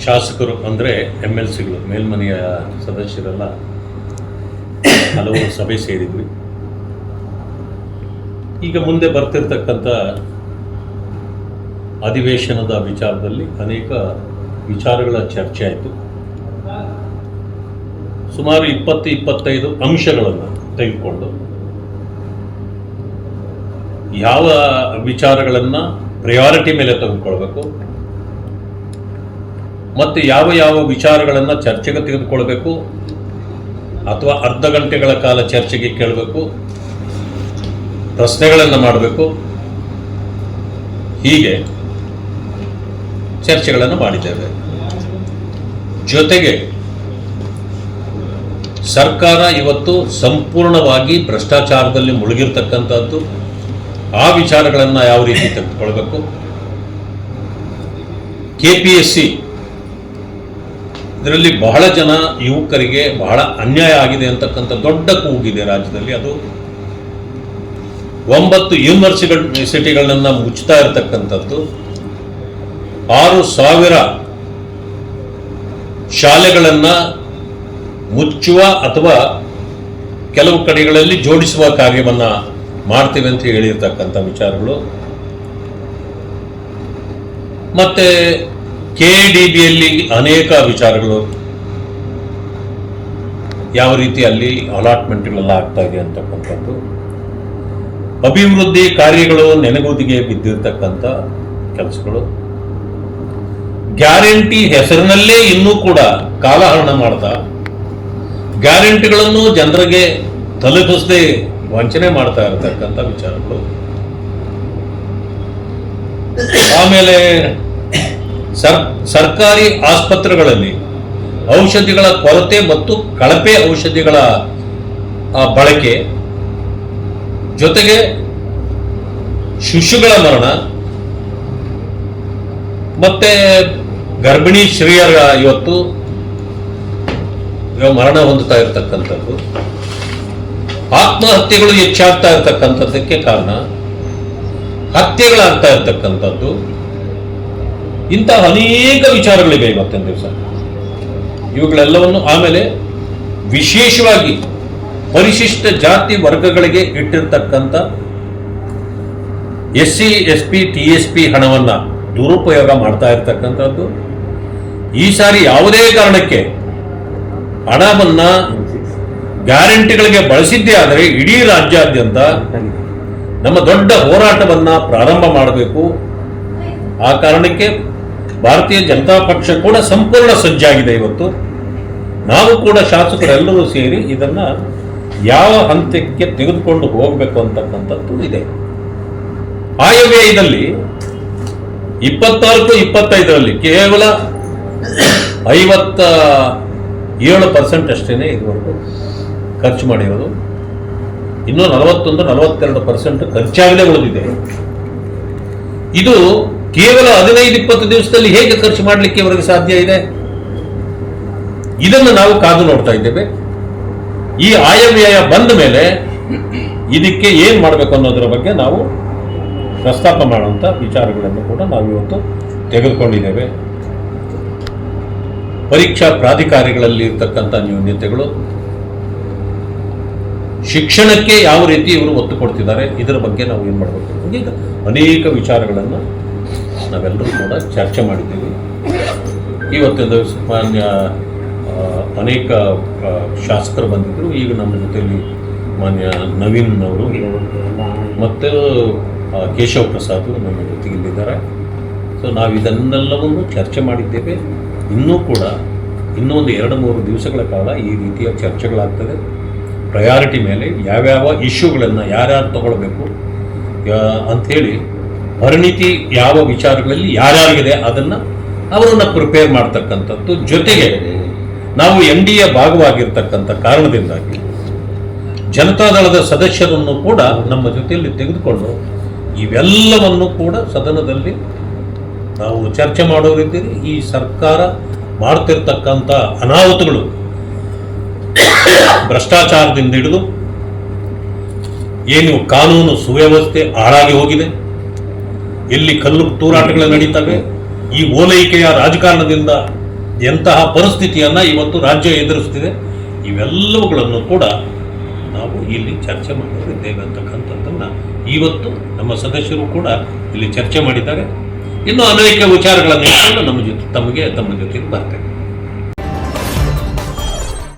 ಶಾಸಕರು ಅಂದರೆ MLCಗಳು, ಮೇಲ್ಮನೆಯ ಸದಸ್ಯರೆಲ್ಲ ಹಲವು ಸಭೆ ಸೇರಿದ್ವಿ. ಈಗ ಮುಂದೆ ಬರ್ತಿರ್ತಕ್ಕಂಥ ಅಧಿವೇಶನದ ವಿಚಾರದಲ್ಲಿ ಅನೇಕ ವಿಚಾರಗಳ ಚರ್ಚೆ ಆಯಿತು. ಸುಮಾರು 20-25 ಅಂಶಗಳನ್ನು ತೆಗೆದುಕೊಂಡು ಯಾವ ವಿಚಾರಗಳನ್ನು ಪ್ರಯಾರಿಟಿ ಮೇಲೆ ತೆಗೆದುಕೊಳ್ಬೇಕು ಮತ್ತು ಯಾವ ಯಾವ ವಿಚಾರಗಳನ್ನು ಚರ್ಚೆಗೆ ತೆಗೆದುಕೊಳ್ಬೇಕು ಅಥವಾ ಅರ್ಧ ಗಂಟೆಗಳ ಕಾಲ ಚರ್ಚೆಗೆ ಕೇಳಬೇಕು, ಪ್ರಶ್ನೆಗಳನ್ನು ಮಾಡಬೇಕು, ಹೀಗೆ ಚರ್ಚೆಗಳನ್ನು ಮಾಡಿದ್ದೇವೆ. ಜೊತೆಗೆ ಸರ್ಕಾರ ಇವತ್ತು ಸಂಪೂರ್ಣವಾಗಿ ಭ್ರಷ್ಟಾಚಾರದಲ್ಲಿ ಮುಳುಗಿರ್ತಕ್ಕಂಥದ್ದು, ಆ ವಿಚಾರಗಳನ್ನು ಯಾವ ರೀತಿ ತೆಗೆದುಕೊಳ್ಬೇಕು, KPSC ಇದರಲ್ಲಿ ಬಹಳ ಜನ ಯುವಕರಿಗೆ ಬಹಳ ಅನ್ಯಾಯ ಆಗಿದೆ ಅಂತಕ್ಕಂಥ ದೊಡ್ಡ ಕೂಗಿದೆ ರಾಜ್ಯದಲ್ಲಿ. ಅದು 9 ಯೂನಿವರ್ಸಿಟಿಗಳನ್ನ ಮುಚ್ತಾ ಇರತಕ್ಕಂಥದ್ದು, 6,000 ಶಾಲೆಗಳನ್ನು ಮುಚ್ಚುವ ಅಥವಾ ಕೆಲವು ಕಡೆಗಳಲ್ಲಿ ಜೋಡಿಸುವ ಕಾರ್ಯವನ್ನು ಮಾಡ್ತೇವೆ ಅಂತ ಹೇಳಿರ್ತಕ್ಕಂಥ ವಿಚಾರಗಳು. ಮತ್ತೆ KDBಯಲ್ಲಿ ಅನೇಕ ವಿಚಾರಗಳು, ಯಾವ ರೀತಿ ಅಲ್ಲಿ ಅಲಾಟ್ಮೆಂಟ್ಗಳೆಲ್ಲ ಆಗ್ತಾ ಇದೆ ಅಂತಕ್ಕಂಥದ್ದು, ಅಭಿವೃದ್ಧಿ ಕಾರ್ಯಗಳು ನೆನೆಗುದಿಗೆ ಬಿದ್ದಿರ್ತಕ್ಕಂಥ ಕೆಲಸಗಳು, ಗ್ಯಾರಂಟಿ ಹೆಸರಿನಲ್ಲೇ ಇನ್ನೂ ಕೂಡ ಕಾಲಹರಣ ಮಾಡ್ತಾ ಗ್ಯಾರಂಟಿಗಳನ್ನು ಜನರಿಗೆ ತಲುಪಿಸದೆ ವಂಚನೆ ಮಾಡ್ತಾ ಇರತಕ್ಕಂಥ ವಿಚಾರಗಳು. ಆಮೇಲೆ ಸರ್ಕಾರಿ ಆಸ್ಪತ್ರೆಗಳಲ್ಲಿ ಔಷಧಿಗಳ ಕೊರತೆ ಮತ್ತು ಕಳಪೆ ಔಷಧಿಗಳ ಬಳಕೆ, ಜೊತೆಗೆ ಶಿಶುಗಳ ಮರಣ, ಮತ್ತೆ ಗರ್ಭಿಣಿ ಸ್ತ್ರೀಯರ ಇವತ್ತು ಮರಣ ಹೊಂದುತ್ತಾ ಇರತಕ್ಕಂಥದ್ದು, ಆತ್ಮಹತ್ಯೆಗಳು ಹೆಚ್ಚಾಗ್ತಾ ಇರತಕ್ಕಂಥದ್ದಕ್ಕೆ ಕಾರಣ ಹತ್ಯೆಗಳಾಗ್ತಾ ಇರತಕ್ಕಂಥದ್ದು. ಇಂತಹ ಅನೇಕ ವಿಚಾರಗಳಿವೆ ಇವತ್ತಿನ ದಿವಸ. ಇವುಗಳೆಲ್ಲವನ್ನು ಆಮೇಲೆ ವಿಶೇಷವಾಗಿ ಪರಿಶಿಷ್ಟ ಜಾತಿ ವರ್ಗಗಳಿಗೆ ಇಟ್ಟಿರ್ತಕ್ಕಂಥ SC ST TSP ಹಣವನ್ನು ದುರುಪಯೋಗ ಮಾಡ್ತಾ ಇರತಕ್ಕಂಥದ್ದು. ಈ ಸಾರಿ ಯಾವುದೇ ಕಾರಣಕ್ಕೆ ಹಣವನ್ನ ಗ್ಯಾರಂಟಿಗಳಿಗೆ ಬಳಸಿದ್ದೇ ಆದರೆ ಇಡೀ ರಾಜ್ಯಾದ್ಯಂತ ನಮ್ಮ ದೊಡ್ಡ ಹೋರಾಟವನ್ನ ಪ್ರಾರಂಭ ಮಾಡಬೇಕು. ಆ ಕಾರಣಕ್ಕೆ ಭಾರತೀಯ ಜನತಾ ಪಕ್ಷ ಕೂಡ ಸಂಪೂರ್ಣ ಸಜ್ಜಾಗಿದೆ. ಇವತ್ತು ನಾವು ಕೂಡ ಶಾಸಕರೆಲ್ಲರೂ ಸೇರಿ ಇದನ್ನ ಯಾವ ಹಂತಕ್ಕೆ ತೆಗೆದುಕೊಂಡು ಹೋಗಬೇಕು ಅಂತಕ್ಕಂಥದ್ದು ಇದೆ. ಆಯವ್ಯಯದಲ್ಲಿ 24-25ರಲ್ಲಿ ಕೇವಲ 57% ಅಷ್ಟೇನೆ ಇದುವರೆಗೂ ಖರ್ಚು ಮಾಡಿರೋದು. ಇನ್ನೂ 41-42% ಖರ್ಚಾಗಲೇ ಉಳಿದಿದೆ. ಇದು ಕೇವಲ 15-20 ದಿವಸದಲ್ಲಿ ಹೇಗೆ ಖರ್ಚು ಮಾಡಲಿಕ್ಕೆ ಅವರಿಗೆ ಸಾಧ್ಯ ಇದೆ? ಇದನ್ನು ನಾವು ಕಾದು ನೋಡ್ತಾ ಇದ್ದೇವೆ. ಈ ಆಯವ್ಯಯ ಬಂದ ಮೇಲೆ ಇದಕ್ಕೆ ಏನ್ ಮಾಡಬೇಕು ಅನ್ನೋದರ ಬಗ್ಗೆ ನಾವು ಪ್ರಸ್ತಾಪ ಮಾಡುವಂತ ವಿಚಾರಗಳನ್ನು ಕೂಡ ನಾವು ಇವತ್ತು ತೆಗೆದುಕೊಂಡಿದ್ದೇವೆ. ಪರೀಕ್ಷಾ ಪ್ರಾಧಿಕಾರಿಗಳಲ್ಲಿ ಇರ್ತಕ್ಕಂಥ ನ್ಯೂನ್ಯತೆಗಳು, ಶಿಕ್ಷಣಕ್ಕೆ ಯಾವ ರೀತಿ ಇವರು ಒತ್ತು ಕೊಡ್ತಿದ್ದಾರೆ, ಇದರ ಬಗ್ಗೆ ನಾವು ಏನು ಮಾಡಬೇಕು, ಈಗ ಅನೇಕ ವಿಚಾರಗಳನ್ನು ನಾವೆಲ್ಲರೂ ಕೂಡ ಚರ್ಚೆ ಮಾಡಿದ್ದೀವಿ. ಇವತ್ತಿನ ಮಾನ್ಯ ಅನೇಕ ಶಾಸಕರು ಬಂದಿದ್ದರು. ಈಗ ನಮ್ಮ ಜೊತೆಯಲ್ಲಿ ಮಾನ್ಯ ನವೀನ್ ಅವರು ಮತ್ತು ಕೇಶವ್ ಪ್ರಸಾದ್ ನಮ್ಮ ಜೊತೆಗಿಲ್ಲಿದ್ದಾರೆ. ಸೊ ನಾವು ಇದನ್ನೆಲ್ಲವನ್ನು ಚರ್ಚೆ ಮಾಡಿದ್ದೇವೆ. ಇನ್ನೂ ಕೂಡ ಇನ್ನೊಂದು 2-3 ದಿವಸಗಳ ಕಾಲ ಈ ರೀತಿಯ ಚರ್ಚೆಗಳಾಗ್ತದೆ. ಪ್ರಯಾರಿಟಿ ಮೇಲೆ ಯಾವ್ಯಾವ ಇಶ್ಯೂಗಳನ್ನು ಯಾರ್ಯಾರು ತಗೊಳ್ಬೇಕು ಅಂಥೇಳಿ ಪರಿಣಿತಿ ಯಾವ ವಿಚಾರಗಳಲ್ಲಿ ಯಾರ್ಯಾರಿಗಿದೆ ಅದನ್ನು ಅವರನ್ನು ಪ್ರಿಪೇರ್ ಮಾಡ್ತಕ್ಕಂಥದ್ದು. ಜೊತೆಗೆ ನಾವು NDA ಭಾಗವಾಗಿರ್ತಕ್ಕಂಥ ಕಾರಣದಿಂದಾಗಿ ಜನತಾದಳದ ಸದಸ್ಯರನ್ನು ಕೂಡ ನಮ್ಮ ಜೊತೆಯಲ್ಲಿ ತೆಗೆದುಕೊಂಡು ಇವೆಲ್ಲವನ್ನು ಕೂಡ ಸದನದಲ್ಲಿ ನಾವು ಚರ್ಚೆ ಮಾಡೋರಿದ್ದೀರಿ. ಈ ಸರ್ಕಾರ ಮಾಡ್ತಿರ್ತಕ್ಕಂಥ ಅನಾಹುತಗಳು, ಭ್ರಷ್ಟಾಚಾರದಿಂದ ಹಿಡಿದು ಏನು ಕಾನೂನು ಸುವ್ಯವಸ್ಥೆ ಹಾಳಾಗಿ ಹೋಗಿದೆ, ಎಲ್ಲಿ ಕಲ್ಲು ತೂರಾಟಗಳು ನಡೀತವೆ, ಈ ಓಲೈಕೆಯ ರಾಜಕಾರಣದಿಂದ ಎಂತಹ ಪರಿಸ್ಥಿತಿಯನ್ನು ಇವತ್ತು ರಾಜ್ಯ ಎದುರಿಸ್ತಿದೆ, ಇವೆಲ್ಲವುಗಳನ್ನು ಕೂಡ ನಾವು ಇಲ್ಲಿ ಚರ್ಚೆ ಮಾಡೋರಿದ್ದೇವೆ ಅಂತಕ್ಕಂಥದ್ದನ್ನು ಇವತ್ತು ನಮ್ಮ ಸದಸ್ಯರು ಕೂಡ ಇಲ್ಲಿ ಚರ್ಚೆ ಮಾಡಿದ್ದಾರೆ. ಇನ್ನೂ ಅನೇಕ ವಿಚಾರಗಳನ್ನು ಇಟ್ಕೊಂಡು ನಮ್ಮ ಜೊತೆ ತಮ್ಮ ಜೊತೆಗೆ ಬರ್ತೇವೆ.